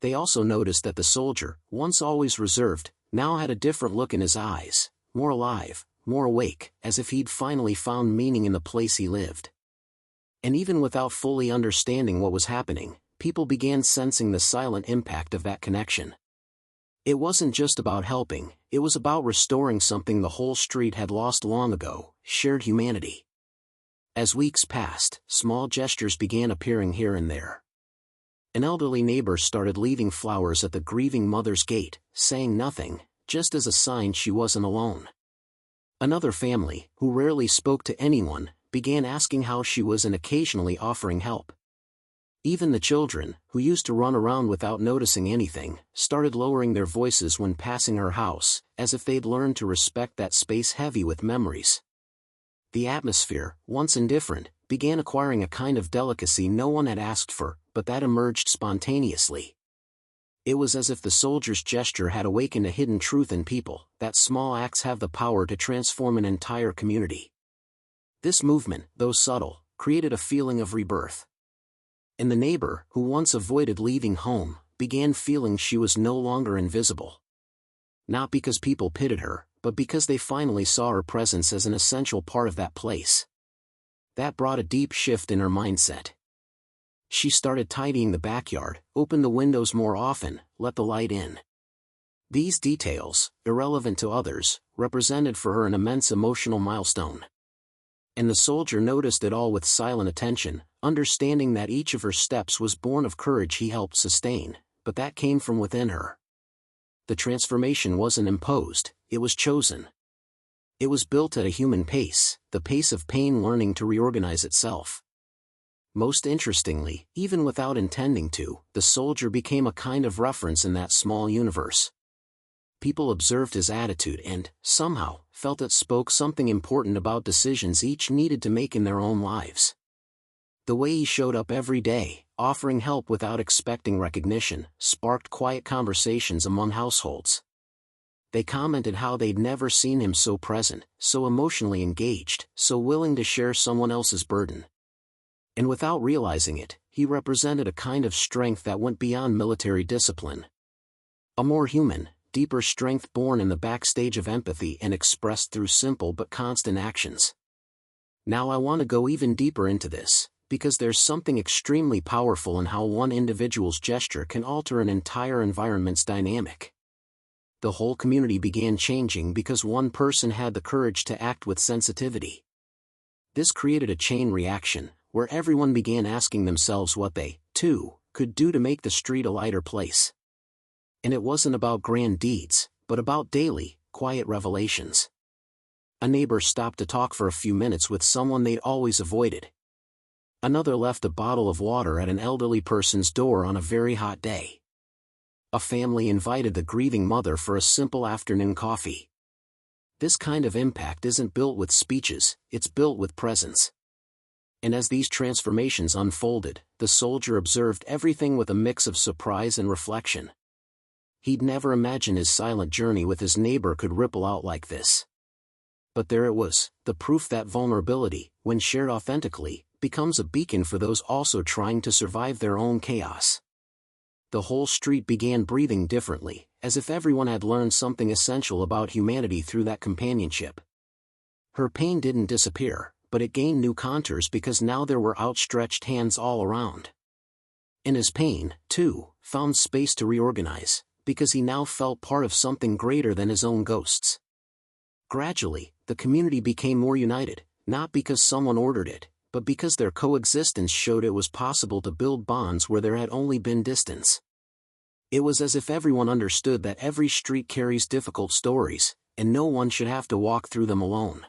They also noticed that the soldier, once always reserved, now had a different look in his eyes, more alive, more awake, as if he'd finally found meaning in the place he lived. And even without fully understanding what was happening, people began sensing the silent impact of that connection. It wasn't just about helping, it was about restoring something the whole street had lost long ago, shared humanity. As weeks passed, small gestures began appearing here and there. An elderly neighbor started leaving flowers at the grieving mother's gate, saying nothing, just as a sign she wasn't alone. Another family, who rarely spoke to anyone, began asking how she was and occasionally offering help. Even the children, who used to run around without noticing anything, started lowering their voices when passing her house, as if they'd learned to respect that space heavy with memories. The atmosphere, once indifferent, began acquiring a kind of delicacy no one had asked for, but that emerged spontaneously. It was as if the soldier's gesture had awakened a hidden truth in people, that small acts have the power to transform an entire community. This movement, though subtle, created a feeling of rebirth. And the neighbor, who once avoided leaving home, began feeling she was no longer invisible. Not because people pitied her, but because they finally saw her presence as an essential part of that place. That brought a deep shift in her mindset. She started tidying the backyard, opened the windows more often, let the light in. These details, irrelevant to others, represented for her an immense emotional milestone. And the soldier noticed it all with silent attention, understanding that each of her steps was born of courage he helped sustain, but that came from within her. The transformation wasn't imposed, it was chosen. It was built at a human pace, the pace of pain learning to reorganize itself. Most interestingly, even without intending to, the soldier became a kind of reference in that small universe. People observed his attitude and, somehow, felt it spoke something important about decisions each needed to make in their own lives. The way he showed up every day, offering help without expecting recognition, sparked quiet conversations among households. They commented how they'd never seen him so present, so emotionally engaged, so willing to share someone else's burden. And without realizing it, he represented a kind of strength that went beyond military discipline. A more human, deeper strength born in the backstage of empathy and expressed through simple but constant actions. Now I want to go even deeper into this, because there's something extremely powerful in how one individual's gesture can alter an entire environment's dynamic. The whole community began changing because one person had the courage to act with sensitivity. This created a chain reaction, where everyone began asking themselves what they, too, could do to make the street a lighter place. And it wasn't about grand deeds, but about daily, quiet revelations. A neighbor stopped to talk for a few minutes with someone they'd always avoided. Another left a bottle of water at an elderly person's door on a very hot day. A family invited the grieving mother for a simple afternoon coffee. This kind of impact isn't built with speeches, it's built with presence. And as these transformations unfolded, the soldier observed everything with a mix of surprise and reflection. He'd never imagined his silent journey with his neighbor could ripple out like this. But there it was, the proof that vulnerability, when shared authentically, becomes a beacon for those also trying to survive their own chaos. The whole street began breathing differently, as if everyone had learned something essential about humanity through that companionship. Her pain didn't disappear, but it gained new contours because now there were outstretched hands all around. And his pain, too, found space to reorganize, because he now felt part of something greater than his own ghosts. Gradually, the community became more united, not because someone ordered it, but because their coexistence showed it was possible to build bonds where there had only been distance. It was as if everyone understood that every street carries difficult stories, and no one should have to walk through them alone.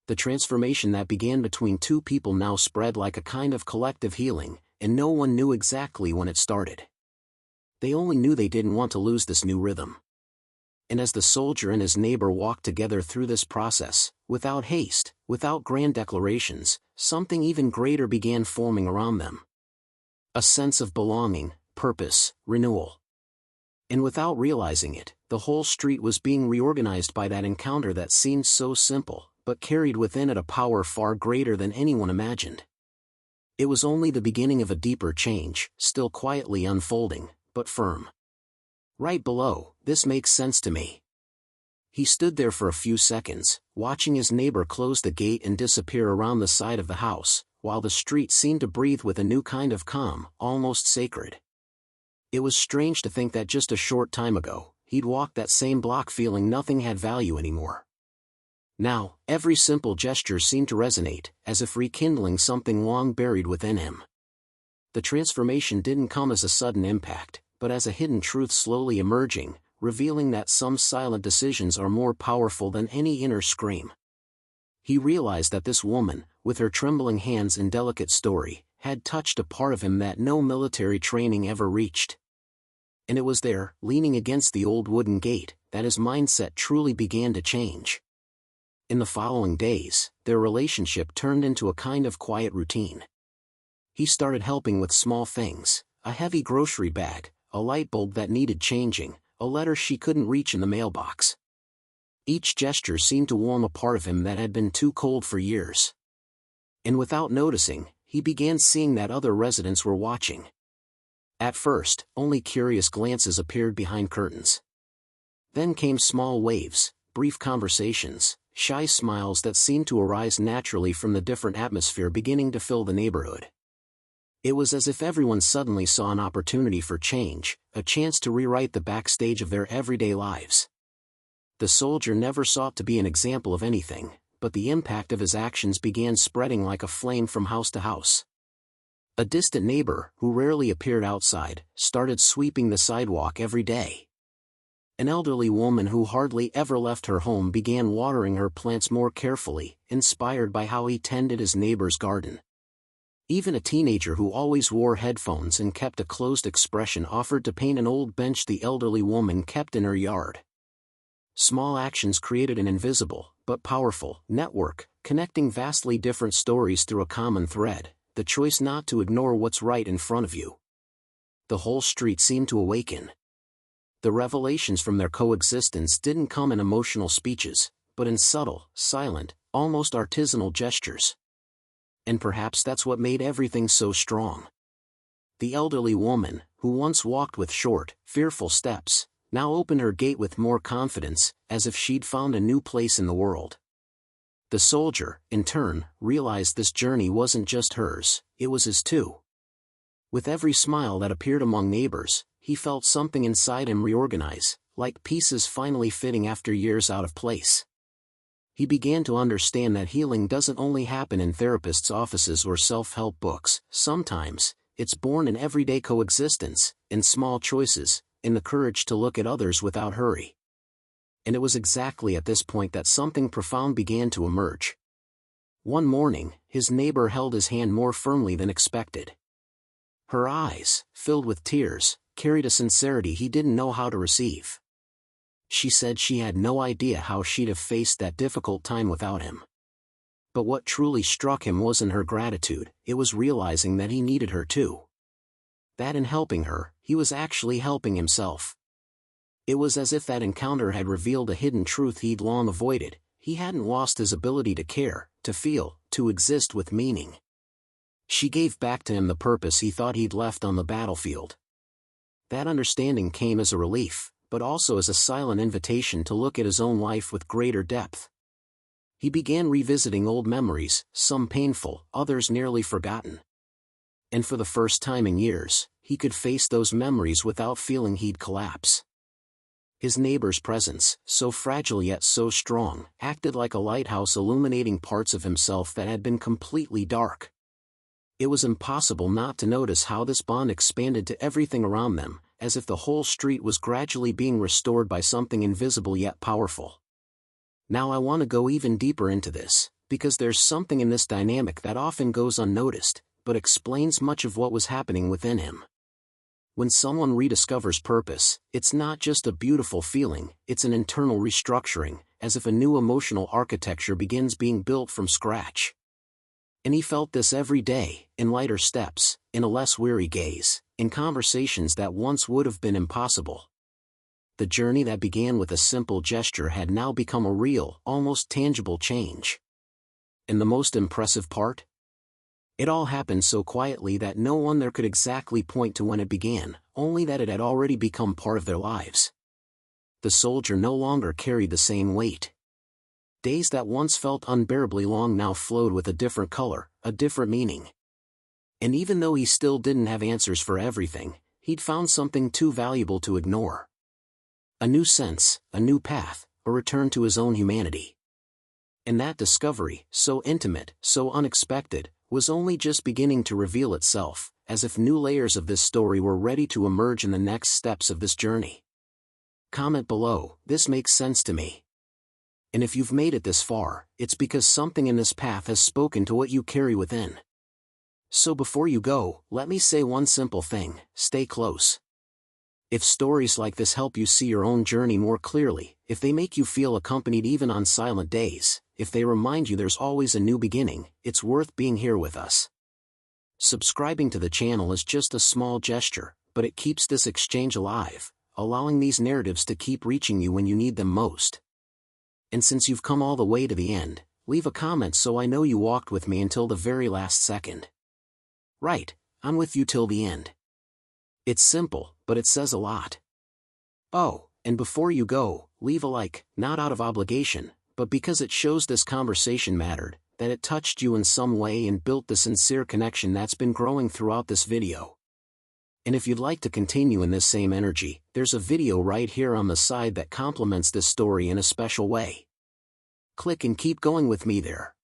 The transformation that began between two people now spread like a kind of collective healing, and no one knew exactly when it started. They only knew they didn't want to lose this new rhythm. And as the soldier and his neighbor walked together through this process, without haste, without grand declarations, something even greater began forming around them. A sense of belonging, purpose, renewal. And without realizing it, the whole street was being reorganized by that encounter that seemed so simple, but carried within it a power far greater than anyone imagined. It was only the beginning of a deeper change, still quietly unfolding, but firm. Right below, this makes sense to me. He stood there for a few seconds, watching his neighbor close the gate and disappear around the side of the house, while the street seemed to breathe with a new kind of calm, almost sacred. It was strange to think that just a short time ago, he'd walked that same block feeling nothing had value anymore. Now, every simple gesture seemed to resonate, as if rekindling something long buried within him. The transformation didn't come as a sudden impact, but as a hidden truth slowly emerging, revealing that some silent decisions are more powerful than any inner scream. He realized that this woman, with her trembling hands and delicate story, had touched a part of him that no military training ever reached. And it was there, leaning against the old wooden gate, that his mindset truly began to change. In the following days, their relationship turned into a kind of quiet routine. He started helping with small things, a heavy grocery bag, a light bulb that needed changing, a letter she couldn't reach in the mailbox. Each gesture seemed to warm a part of him that had been too cold for years. And without noticing, he began seeing that other residents were watching. At first, only curious glances appeared behind curtains. Then came small waves, brief conversations, shy smiles that seemed to arise naturally from the different atmosphere beginning to fill the neighborhood. It was as if everyone suddenly saw an opportunity for change, a chance to rewrite the backstage of their everyday lives. The soldier never sought to be an example of anything, but the impact of his actions began spreading like a flame from house to house. A distant neighbor, who rarely appeared outside, started sweeping the sidewalk every day. An elderly woman who hardly ever left her home began watering her plants more carefully, inspired by how he tended his neighbor's garden. Even a teenager who always wore headphones and kept a closed expression offered to paint an old bench the elderly woman kept in her yard. Small actions created an invisible, but powerful, network, connecting vastly different stories through a common thread: the choice not to ignore what's right in front of you. The whole street seemed to awaken. The revelations from their coexistence didn't come in emotional speeches, but in subtle, silent, almost artisanal gestures. And perhaps that's what made everything so strong. The elderly woman, who once walked with short, fearful steps, now opened her gate with more confidence, as if she'd found a new place in the world. The soldier, in turn, realized this journey wasn't just hers, it was his too. With every smile that appeared among neighbors, he felt something inside him reorganize, like pieces finally fitting after years out of place. He began to understand that healing doesn't only happen in therapists' offices or self-help books. Sometimes, it's born in everyday coexistence, in small choices, in the courage to look at others without hurry. And it was exactly at this point that something profound began to emerge. One morning, his neighbor held his hand more firmly than expected. Her eyes, filled with tears, carried a sincerity he didn't know how to receive. She said she had no idea how she'd have faced that difficult time without him. But what truly struck him wasn't her gratitude, it was realizing that he needed her too. That in helping her, he was actually helping himself. It was as if that encounter had revealed a hidden truth he'd long avoided: he hadn't lost his ability to care, to feel, to exist with meaning. She gave back to him the purpose he thought he'd left on the battlefield. That understanding came as a relief, but also as a silent invitation to look at his own life with greater depth. He began revisiting old memories, some painful, others nearly forgotten. And for the first time in years, he could face those memories without feeling he'd collapse. His neighbor's presence, so fragile yet so strong, acted like a lighthouse illuminating parts of himself that had been completely dark. It was impossible not to notice how this bond expanded to everything around them, as if the whole street was gradually being restored by something invisible yet powerful. Now I want to go even deeper into this, because there's something in this dynamic that often goes unnoticed, but explains much of what was happening within him. When someone rediscovers purpose, it's not just a beautiful feeling, it's an internal restructuring, as if a new emotional architecture begins being built from scratch. And he felt this every day, in lighter steps, in a less weary gaze, in conversations that once would have been impossible. The journey that began with a simple gesture had now become a real, almost tangible change. And the most impressive part? It all happened so quietly that no one there could exactly point to when it began, only that it had already become part of their lives. The soldier no longer carried the same weight. Days that once felt unbearably long now flowed with a different color, a different meaning. And even though he still didn't have answers for everything, he'd found something too valuable to ignore. A new sense, a new path, a return to his own humanity. And that discovery, so intimate, so unexpected, was only just beginning to reveal itself, as if new layers of this story were ready to emerge in the next steps of this journey. Comment below, this makes sense to me. And if you've made it this far, it's because something in this path has spoken to what you carry within. So before you go, let me say one simple thing: stay close. If stories like this help you see your own journey more clearly, if they make you feel accompanied even on silent days, if they remind you there's always a new beginning, it's worth being here with us. Subscribing to the channel is just a small gesture, but it keeps this exchange alive, allowing these narratives to keep reaching you when you need them most. And since you've come all the way to the end, leave a comment so I know you walked with me until the very last second. Right, I'm with you till the end. It's simple, but it says a lot. Oh, and before you go, leave a like, not out of obligation, but because it shows this conversation mattered, that it touched you in some way and built the sincere connection that's been growing throughout this video. And if you'd like to continue in this same energy, there's a video right here on the side that complements this story in a special way. Click and keep going with me there.